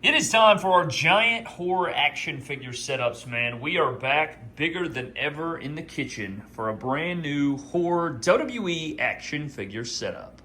It is time for our giant horror action figure setups, man. We are back bigger than ever in the kitchen for a brand new horror WWE action figure setup.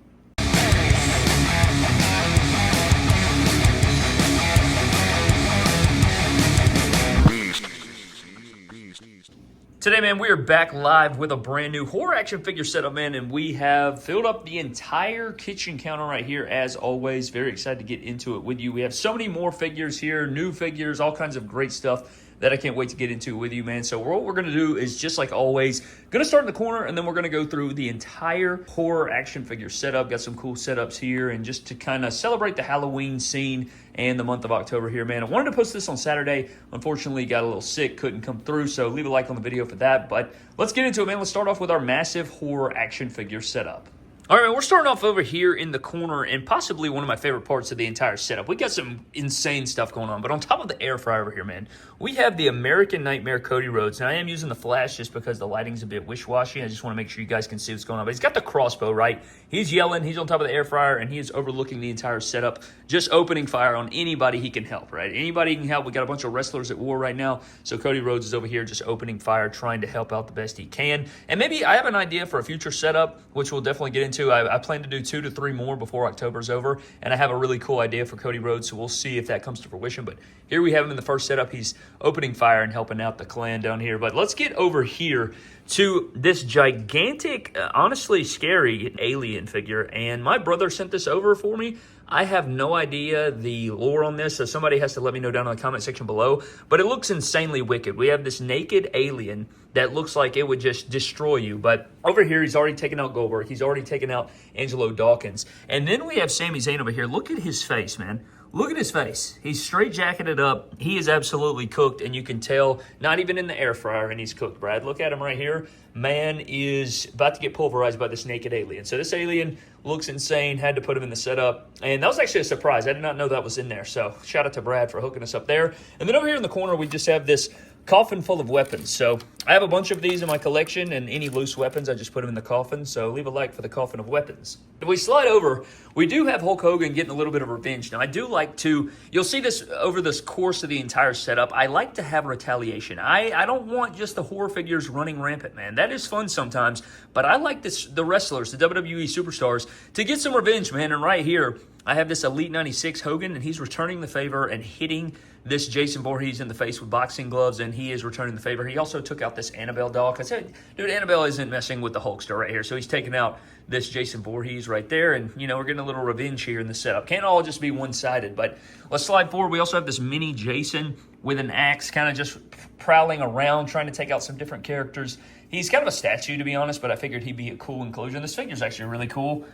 Today, man, we are back live with a brand new horror action figure setup, man, and we have filled up the entire kitchen counter right here, as always. Very excited to get into it with you. We have so many more figures here, new figures, all kinds of great stuff that I can't wait to get into with you, man. So what we're going to do is, just like always, going to start in the corner, and then we're going to go through the entire horror action figure setup. Got some cool setups here, and just to kind of celebrate the Halloween scene and the month of October here, man. I wanted to post this on Saturday. Unfortunately, got a little sick, couldn't come through, so leave a like on the video for that. But let's get into it, man. Let's start off with our massive horror action figure setup. All right, man, we're starting off over here in the corner, and possibly one of my favorite parts of the entire setup. We got some insane stuff going on, but on top of the air fryer over here, man, we have the American Nightmare Cody Rhodes. And I am using the flash just because the lighting's a bit wish-washy. I just want to make sure you guys can see what's going on. But he's got the crossbow, right? He's yelling, he's on top of the air fryer, and he is overlooking the entire setup, just opening fire on anybody he can help, right? Anybody he can help. We got a bunch of wrestlers at war right now, so Cody Rhodes is over here just opening fire, trying to help out the best he can. And maybe I have an idea for a future setup, which we'll definitely get into. I plan to do 2 to 3 more before October's over, and I have a really cool idea for Cody Rhodes, so we'll see if that comes to fruition. But here we have him in the first setup. He's opening fire and helping out the clan down here. But let's get over here to this gigantic, honestly scary alien figure, and my brother sent this over for me. I have no idea the lore on this, so somebody has to let me know down in the comment section below, but it looks insanely wicked. We have this naked alien that looks like it would just destroy you, but over here he's already taken out Goldberg, he's already taken out Angelo Dawkins, and then we have Sami Zayn over here. Look at his face, man. Look at his face. He's straight jacketed up. He is absolutely cooked, and you can tell, not even in the air fryer, and he's cooked, Brad. Look at him right here. Man is about to get pulverized by this naked alien. So this alien looks insane. Had to put him in the setup, and that was actually a surprise. I did not know that was in there, so shout out to Brad for hooking us up there. And then over here in the corner, we just have this coffin full of weapons. So I have a bunch of these in my collection, and any loose weapons, I just put them in the coffin. So leave a like for the coffin of weapons. If we slide over, we do have Hulk Hogan getting a little bit of revenge. Now, I do like to, you'll see this over this course of the entire setup, I like to have Retaliation. I don't want just the horror figures running rampant, man. That is fun sometimes, but I like the wrestlers, the WWE superstars, to get some revenge, man. And right here, I have this Elite 96 Hogan, and he's returning the favor and hitting this Jason Voorhees in the face with boxing gloves, and he is returning the favor. He also took out this Annabelle doll. I said, dude, Annabelle isn't messing with the Hulkster right here, so he's taking out this Jason Voorhees right there, and, you know, we're getting a little revenge here in the setup. Can't all just be one-sided, but let's slide forward. We also have this mini Jason with an axe, kind of just prowling around, trying to take out some different characters. He's kind of a statue, to be honest, but I figured he'd be a cool inclusion. This figure's actually really cool.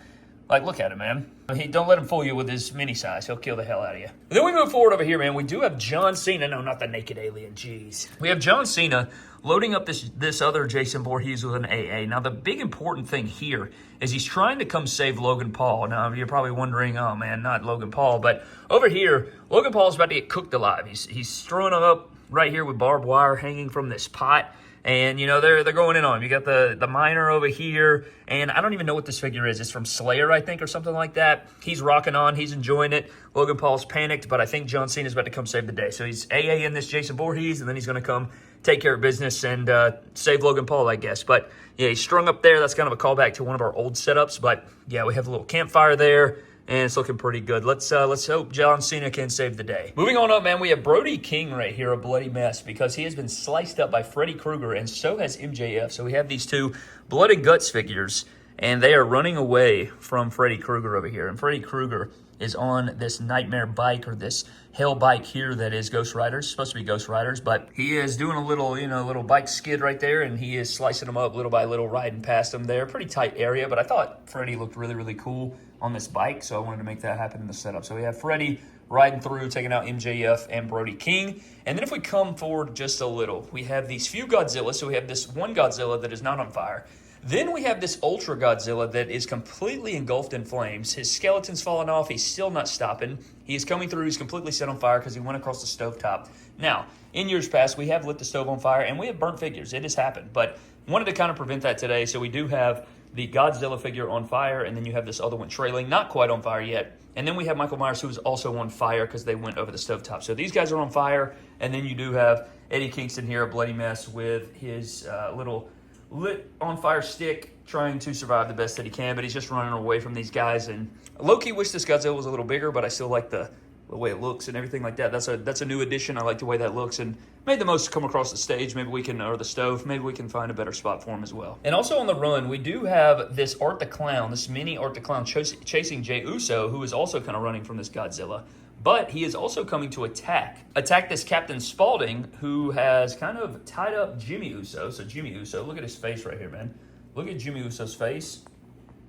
Like, look at him, man. Don't let him fool you with his mini size. He'll kill the hell out of you. And then we move forward over here, man. We do have John Cena. No, not the naked alien. Jeez. We have John Cena loading up this other Jason Voorhees with an AA. Now, the big important thing here is he's trying to come save Logan Paul. Now, you're probably wondering, oh, man, not Logan Paul. But over here, Logan Paul's about to get cooked alive. He's throwing him up right here with barbed wire hanging from this pot. And, you know, they're going in on him. You got the miner over here, and I don't even know what this figure is. It's from Slayer, I think, or something like that. He's rocking on. He's enjoying it. Logan Paul's panicked, but I think John Cena's about to come save the day. So he's AA in this Jason Voorhees, and then he's going to come take care of business and save Logan Paul, I guess. But, yeah, he's strung up there. That's kind of a callback to one of our old setups. But, yeah, we have a little campfire there, and it's looking pretty good. Let's hope John Cena can save the day. Moving on up, man, we have Brody King right here, a bloody mess, because he has been sliced up by Freddy Krueger, and so has MJF. So we have these two blood and guts figures, and they are running away from Freddy Krueger over here. And Freddy Krueger is on this nightmare bike, or this hell bike here that is Ghost Riders. It's supposed to be Ghost Riders, but he is doing a little, little bike skid right there, and he is slicing them up little by little, riding past them there. Pretty tight area, but I thought Freddy looked really, really cool on this bike, so I wanted to make that happen in the setup. So we have Freddy riding through, taking out MJF and Brody King. And then if we come forward just a little, we have these few Godzillas. So we have this one Godzilla that is not on fire. Then we have this Ultra Godzilla that is completely engulfed in flames. His skeleton's falling off. He's still not stopping. He is coming through. He's completely set on fire because he went across the stovetop. Now, in years past, we have lit the stove on fire, and we have burnt figures. It has happened, but wanted to kind of prevent that today. So we do have the Godzilla figure on fire, and then you have this other one trailing, not quite on fire yet. And then we have Michael Myers, who is also on fire because they went over the stovetop. So these guys are on fire, and then you do have Eddie Kingston here, a bloody mess with his little lit on fire stick, trying to survive the best that he can, but he's just running away from these guys. And low-key wish this Godzilla was a little bigger, but I still like the way it looks and everything like that. That's a new addition. I like the way that looks, and made the most come across the stage. Maybe we can, or the stove, maybe we can find a better spot for him as well. And also on the run, we do have this Art the Clown, this mini Art the Clown chasing Jey Uso, who is also kind of running from this Godzilla. But he is also coming to attack this Captain Spaulding, who has kind of tied up Jimmy Uso. So Jimmy Uso, look at his face right here, man. Look at Jimmy Uso's face.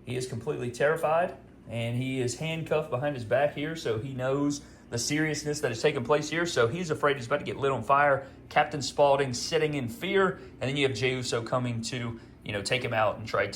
He is completely terrified, and he is handcuffed behind his back here, so he knows the seriousness that is taking place here. So he's afraid he's about to get lit on fire. Captain Spaulding sitting in fear, and then you have Jey Uso coming to, take him out and try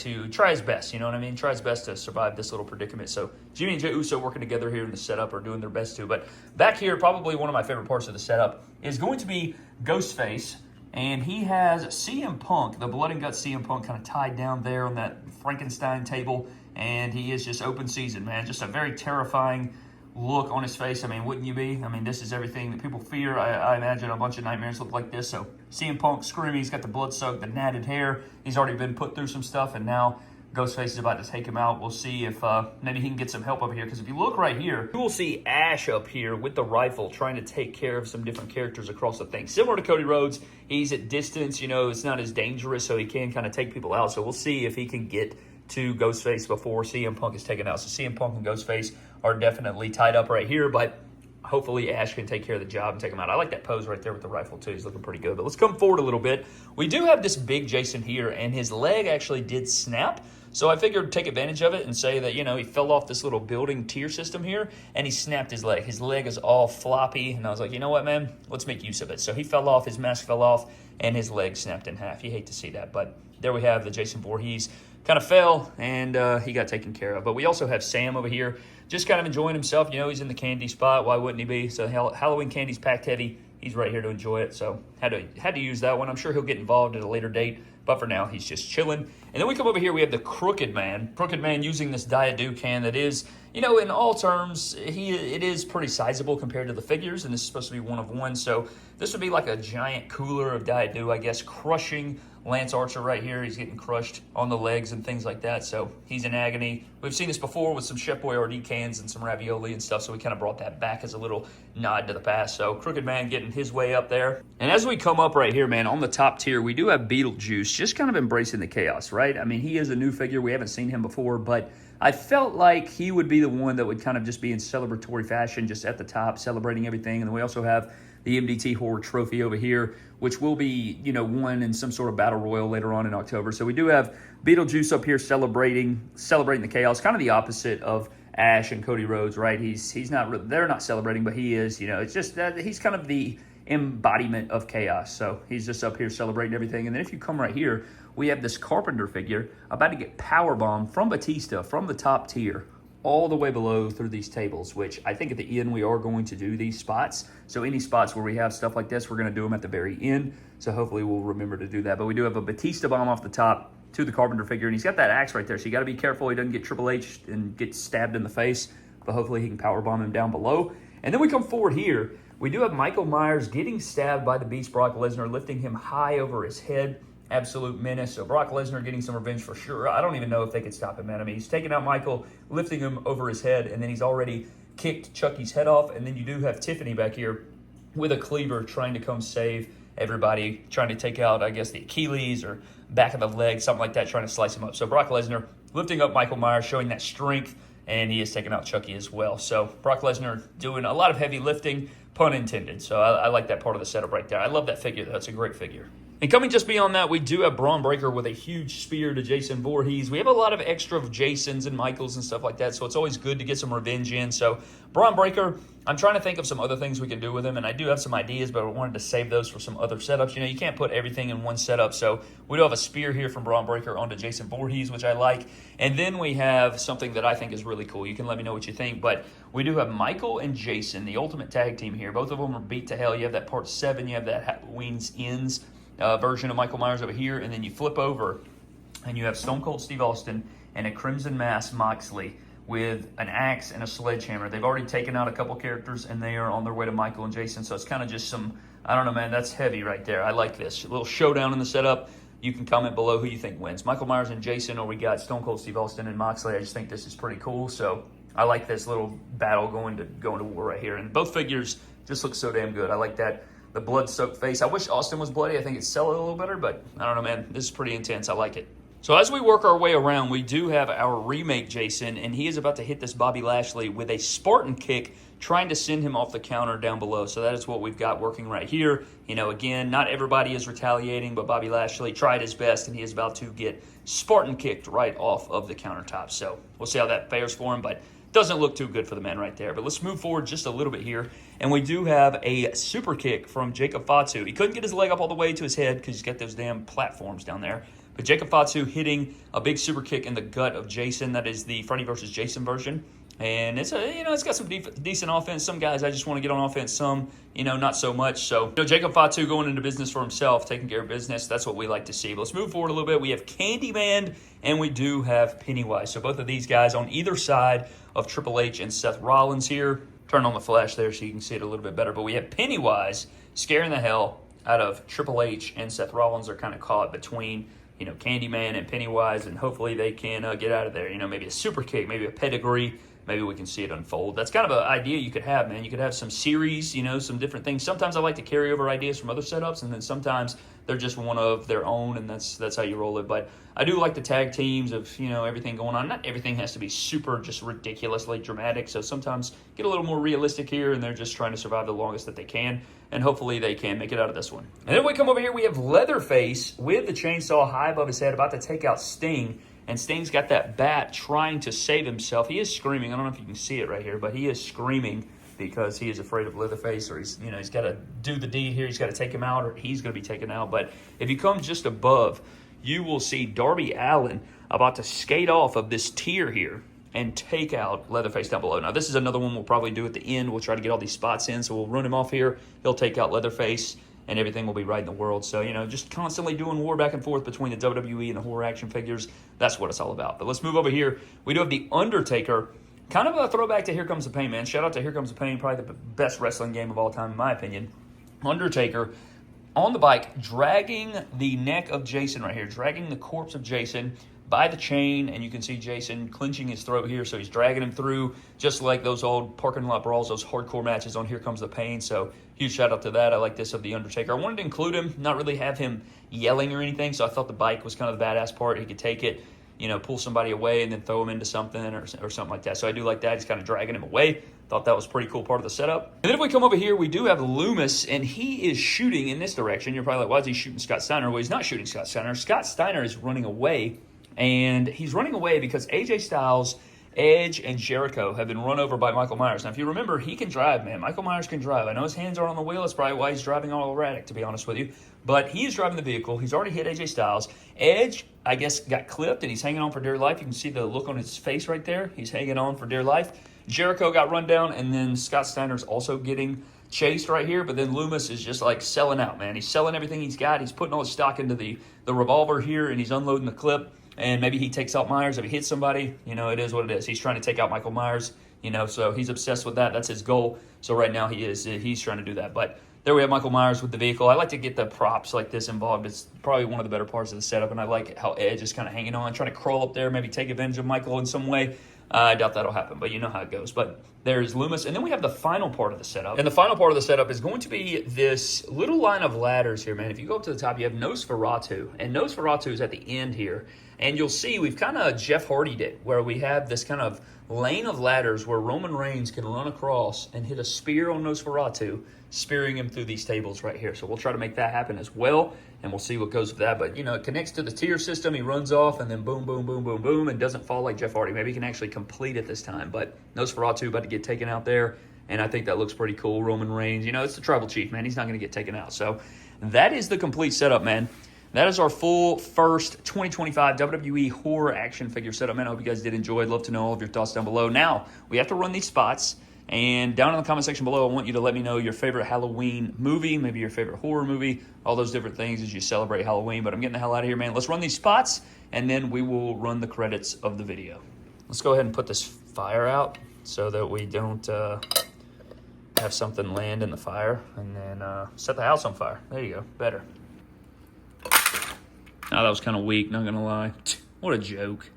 his best, you know what I mean? Try his best to survive this little predicament. So Jimmy and Jey Uso working together here in the setup are doing their best to. But back here, probably one of my favorite parts of the setup is going to be Ghostface. And he has CM Punk, the Blood and Guts CM Punk, kind of tied down there on that Frankenstein table. And he is just open season, man. Just a very terrifying look on his face. I mean, wouldn't you be? I mean, this is everything that people fear. I imagine a bunch of nightmares look like this. So CM Punk screaming. He's got the blood soaked, the natted hair. He's already been put through some stuff, and now Ghostface is about to take him out. We'll see if maybe he can get some help over here. Because if you look right here, you will see Ash up here with the rifle trying to take care of some different characters across the thing. Similar to Cody Rhodes, he's at distance. It's not as dangerous, so he can kind of take people out. So we'll see if he can get to Ghostface before CM Punk is taken out. So CM Punk and Ghostface are definitely tied up right here, but hopefully Ash can take care of the job and take him out. I like that pose right there with the rifle too. He's looking pretty good. But let's come forward a little bit. We do have this big Jason here, and his leg actually did snap. So I figured take advantage of it and say that, he fell off this little building tier system here, and he snapped his leg. His leg is all floppy, and I was like, you know what, man? Let's make use of it. So he fell off, his mask fell off, and his leg snapped in half. You hate to see that, but there we have the Jason Voorhees. Kind of fell, and he got taken care of. But we also have Sam over here, just kind of enjoying himself. He's in the candy spot. Why wouldn't he be? So Halloween candy's packed heavy. He's right here to enjoy it. So had to use that one. I'm sure he'll get involved at a later date. But for now, he's just chilling. And then we come over here, we have the Crooked Man. Crooked Man using this Diadu can that is, in all terms, it is pretty sizable compared to the figures. And this is supposed to be one of one. So this would be like a giant cooler of Diadu, I guess, crushing Lance Archer right here. He's getting crushed on the legs and things like that. So he's in agony. We've seen this before with some Chef Boyardee cans and some ravioli and stuff. So we kind of brought that back as a little nod to the past. So Crooked Man getting his way up there. And as we come up right here, man, on the top tier, we do have Beetlejuice just kind of embracing the chaos, right? I mean, he is a new figure. We haven't seen him before, but I felt like he would be the one that would kind of just be in celebratory fashion, just at the top, celebrating everything. And then we also have the MDT Horror Trophy over here, which will be, won in some sort of battle royal later on in October. So we do have Beetlejuice up here celebrating the chaos, kind of the opposite of Ash and Cody Rhodes, right? He's not, they're not celebrating, but he is, it's just that he's kind of the embodiment of chaos. So he's just up here celebrating everything. And then if you come right here, we have this Carpenter figure about to get powerbombed from Batista from the top tier all the way below through these tables, which I think at the end we are going to do these spots. So any spots where we have stuff like this, we're going to do them at the very end. So hopefully we'll remember to do that. But we do have a Batista bomb off the top to the Carpenter figure, and he's got that axe right there. So you got to be careful he doesn't get Triple H and get stabbed in the face. But hopefully he can powerbomb him down below. And then we come forward here. We do have Michael Myers getting stabbed by the Beast Brock Lesnar, lifting him high over his head. Absolute menace. So Brock Lesnar getting some revenge for sure. I don't even know if they could stop him, man. I mean, he's taking out Michael, lifting him over his head, and then he's already kicked Chucky's head off. And then you do have Tiffany back here with a cleaver trying to come save everybody, trying to take out, I guess, the Achilles or back of the leg, something like that, trying to slice him up. So Brock Lesnar lifting up Michael Myers, showing that strength, and he is taking out Chucky as well. So Brock Lesnar doing a lot of heavy lifting, pun intended. So I like that part of the setup right there. I love that figure, though. It's a great figure. And coming just beyond that, we do have Braun Breaker with a huge spear to Jason Voorhees. We have a lot of extra Jasons and Michaels and stuff like that, so it's always good to get some revenge in. So Braun Breaker, I'm trying to think of some other things we can do with him, and I do have some ideas, but I wanted to save those for some other setups. You can't put everything in one setup, so we do have a spear here from Braun Breaker onto Jason Voorhees, which I like. And then we have something that I think is really cool. You can let me know what you think, but we do have Michael and Jason, the Ultimate Tag Team here. Both of them are beat to hell. You have that Part 7, you have that Halloween's Ends version of Michael Myers over here, and then you flip over And you have Stone Cold Steve Austin and a Crimson Mask Moxley with an axe and a sledgehammer. They've already taken out a couple characters, and they are on their way to Michael and Jason. So it's kind of just some, I don't know, man, that's heavy right there. I like this. A little showdown in the setup. You can comment below who you think wins. Michael Myers and Jason, or we got Stone Cold Steve Austin and Moxley. I just think this is pretty cool. So I like this little battle going to war right here. And both figures just look so damn good. I like that. The blood-soaked face. I wish Austin was bloody. I think it'd sell it a little better, but I don't know, man. This is pretty intense. I like it. So as we work our way around, we do have our remake Jason, and he is about to hit this Bobby Lashley with a Spartan kick, trying to send him off the counter down below. So that is what we've got working right here. You know, again, not everybody is retaliating, but Bobby Lashley tried his best, and he is about to get Spartan kicked right off of the countertop. So we'll see how that fares for him, but doesn't look too good for the man right there. But let's move forward just a little bit here. And we do have a super kick from Jacob Fatu. He couldn't get his leg up all the way to his head because he's got those damn platforms down there. But Jacob Fatu hitting a big super kick in the gut of Jason. That is the Freddy versus Jason version. And it's it's got some decent offense. Some guys I just want to get on offense. Some, not so much. So, Jacob Fatu going into business for himself, taking care of business. That's what we like to see. But let's move forward a little bit. We have Candyman and we do have Pennywise. So both of these guys on either side of Triple H and Seth Rollins here. Turn on the flash there so you can see it a little bit better. But we have Pennywise scaring the hell out of Triple H and Seth Rollins. Are kind of caught between Candyman and Pennywise, and hopefully they can get out of there. Maybe a super kick, maybe a pedigree. Maybe we can see it unfold. That's kind of an idea you could have, man. You could have some series, some different things. Sometimes I like to carry over ideas from other setups, and then sometimes they're just one of their own, and that's how you roll it. But I do like the tag teams of, everything going on. Not everything has to be super just ridiculously dramatic, so sometimes get a little more realistic here, and they're just trying to survive the longest that they can, and hopefully they can make it out of this one. And then we come over here, we have Leatherface with the chainsaw high above his head, about to take out Sting. And Sting's got that bat trying to save himself. He is screaming. I don't know if you can see it right here, but he is screaming because he is afraid of Leatherface, or he's got to do the deed here. He's got to take him out, or he's going to be taken out. But if you come just above, you will see Darby Allin about to skate off of this tier here and take out Leatherface down below. Now, this is another one we'll probably do at the end. We'll try to get all these spots in, so we'll run him off here. He'll take out Leatherface, and everything will be right in the world. So, just constantly doing war back and forth between the WWE and the horror action figures. That's what it's all about. But let's move over here. We do have The Undertaker. Kind of a throwback to Here Comes the Pain, man. Shout out to Here Comes the Pain, probably the best wrestling game of all time, in my opinion. Undertaker on the bike, dragging the neck of Jason right here, dragging the corpse of Jason by the chain, and you can see Jason clenching his throat here, so he's dragging him through, just like those old parking lot brawls, those hardcore matches on Here Comes the Pain. So huge shout out to that. I like this of The Undertaker. I wanted to include him, not really have him yelling or anything, so I thought the bike was kind of the badass part. He could take it, pull somebody away and then throw him into something or something like that. So I do like that. He's kind of dragging him away. Thought that was a pretty cool part of the setup. And then if we come over here, we do have Loomis, and he is shooting in this direction. You're probably like, why is he shooting Scott Steiner? Well, he's not shooting Scott Steiner. Scott Steiner is running away. And he's running away because AJ Styles, Edge, and Jericho have been run over by Michael Myers. Now, if you remember, he can drive, man. Michael Myers can drive. I know his hands are on the wheel. That's probably why he's driving all erratic, to be honest with you. But he is driving the vehicle. He's already hit AJ Styles. Edge, I guess, got clipped, and he's hanging on for dear life. You can see the look on his face right there. He's hanging on for dear life. Jericho got run down, and then Scott Steiner's also getting chased right here. But then Loomis is just like selling out, man. He's selling everything he's got. He's putting all his stock into the revolver here, and he's unloading the clip. And maybe he takes out Myers. If he hits somebody, it is what it is. He's trying to take out Michael Myers, so he's obsessed with that. That's his goal. So right now he's trying to do that. But there we have Michael Myers with the vehicle. I like to get the props like this involved. It's probably one of the better parts of the setup, and I like how Edge is kind of hanging on, trying to crawl up there, maybe take advantage of Michael in some way. I doubt that'll happen, but you know how it goes. But there's Loomis, and then we have the final part of the setup. And the final part of the setup is going to be this little line of ladders here, man. If you go up to the top, you have Nosferatu, and Nosferatu is at the end here. And you'll see we've kind of Jeff Hardy'd it, where we have this kind of lane of ladders where Roman Reigns can run across and hit a spear on Nosferatu, spearing him through these tables right here. So we'll try to make that happen as well, and we'll see what goes with that. But, it connects to the tier system. He runs off, and then boom, boom, boom, boom, boom, and doesn't fall like Jeff Hardy. Maybe he can actually complete it this time. But Nosferatu about to get taken out there, and I think that looks pretty cool. Roman Reigns, it's the tribal chief, man. He's not going to get taken out. So that is the complete setup, man. That is our full first 2025 WWE horror action figure setup, man. I hope you guys did enjoy. I'd love to know all of your thoughts down below. Now, we have to run these spots. And down in the comment section below, I want you to let me know your favorite Halloween movie, maybe your favorite horror movie, all those different things as you celebrate Halloween. But I'm getting the hell out of here, man. Let's run these spots, and then we will run the credits of the video. Let's go ahead and put this fire out so that we don't have something land in the fire, and then set the house on fire. There you go, better. Oh, that was kind of weak, not gonna lie. What a joke.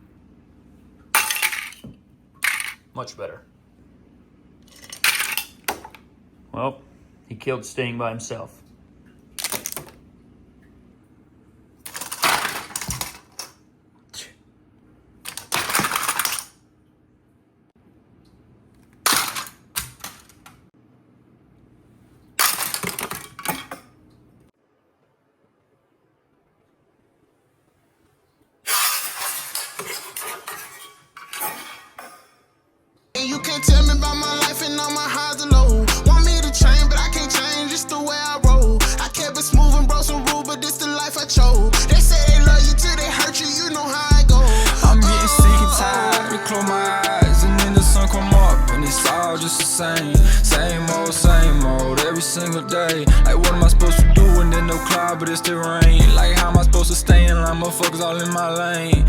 Much better. Well, he killed Sting by himself. You can't tell me about my life and all my highs and lows. Want me to change, but I can't change, it's the way I roll. I kept it smooth and broke some rules, but this the life I chose. They say they love you till they hurt you, you know how I go. I'm getting sick and tired to close my eyes, and then the sun come up, and it's all just the same. Same old, every single day. Like what am I supposed to do when there's no cloud, but it's still rain? Like how am I supposed to stay in line, motherfuckers all in my lane?